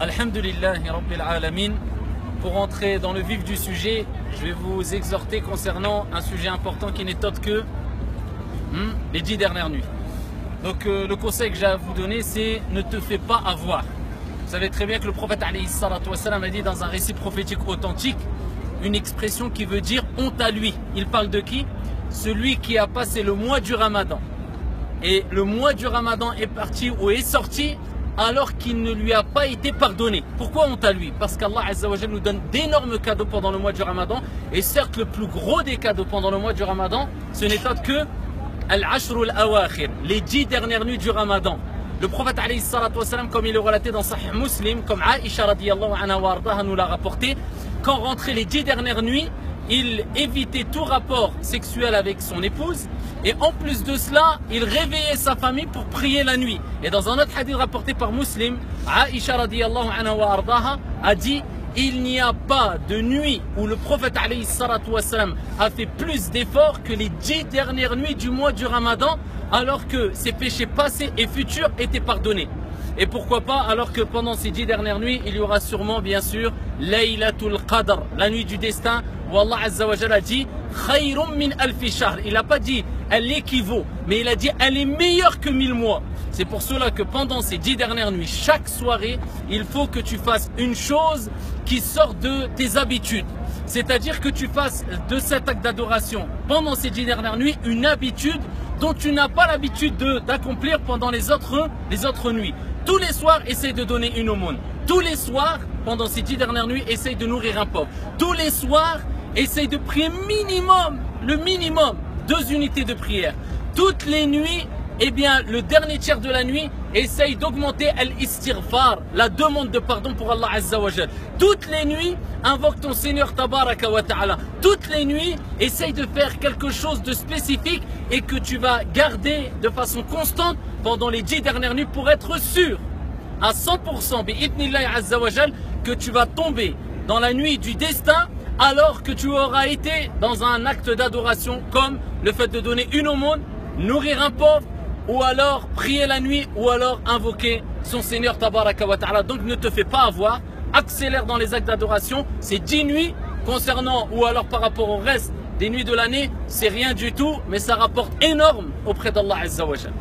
Alhamdulillahi Rabbil Alamin. Pour entrer dans le vif du sujet, je vais vous exhorter concernant un sujet important qui n'est autre que les 10 dernières nuits. Donc le conseil que j'ai à vous donner, c'est ne te fais pas avoir. Vous savez très bien que le prophète alayhi salatu wassalam a dit dans un récit prophétique authentique une expression qui veut dire honte à lui. Il parle de qui? Celui qui a passé le mois du Ramadan. Et le mois du Ramadan est parti ou est sorti alors qu'il ne lui a pas été pardonné. Pourquoi honte à lui? Parce qu'Allah Azza wa Jalla nous donne d'énormes cadeaux pendant le mois du Ramadan. Et certes, le plus gros des cadeaux pendant le mois du Ramadan, ce n'est autre que Al-Ashr al-Awakhir, les 10 dernières nuits du Ramadan. Le prophète alayhi salatu wassalam, comme il est relaté dans Sahih Muslim, comme Aisha radiyallahu anha wa ardaha nous l'a rapporté, quand rentraient les 10 dernières nuits, il évitait tout rapport sexuel avec son épouse et en plus de cela, il réveillait sa famille pour prier la nuit. Et dans un autre hadith rapporté par Muslim, Aisha radiyallahu anha wa ardaha a dit: il n'y a pas de nuit où le prophète alayhi salatu wassalam a fait plus d'efforts que les 10 dernières nuits du mois du Ramadan, alors que ses péchés passés et futurs étaient pardonnés. Et pourquoi pas, alors que pendant ces 10 dernières nuits, il y aura sûrement, bien sûr, Laylatul Qadr, la nuit du destin, où Allah Azza wa Jalla dit Khayrum min alfi shahr. Il n'a pas dit elle équivaut, mais il a dit elle est meilleure que 1000 mois. C'est pour cela que pendant ces 10 dernières nuits, chaque soirée, il faut que tu fasses une chose qui sort de tes habitudes. C'est-à-dire que tu fasses de cet acte d'adoration pendant ces 10 dernières nuits une habitude dont tu n'as pas l'habitude d'accomplir pendant les autres nuits. Tous les soirs, essaye de donner une aumône. Tous les soirs, pendant ces 10 dernières nuits, essaye de nourrir un pauvre. Tous les soirs, essaye de prier le minimum, 2 unités de prière. Toutes les nuits, eh bien, le dernier tiers de la nuit, essaye d'augmenter al-istighfar, la demande de pardon pour Allah Azza wa Jal. Toutes les nuits, invoque ton Seigneur Tabaraka wa Ta'ala. Toutes les nuits, essaye de faire quelque chose de spécifique et que tu vas garder de façon constante pendant les 10 dernières nuits pour être sûr à 100% bi'idnillahi Azza wa Jal que tu vas tomber dans la nuit du destin alors que tu auras été dans un acte d'adoration comme le fait de donner une aumône, nourrir un pauvre, ou alors prier la nuit, ou alors invoquer son Seigneur Tabaraka wa Ta'ala. Donc ne te fais pas avoir, accélère dans les actes d'adoration. Ces 10 nuits concernant, ou alors par rapport au reste des nuits de l'année, c'est rien du tout, mais ça rapporte énorme auprès d'Allah Azza wa Jalla.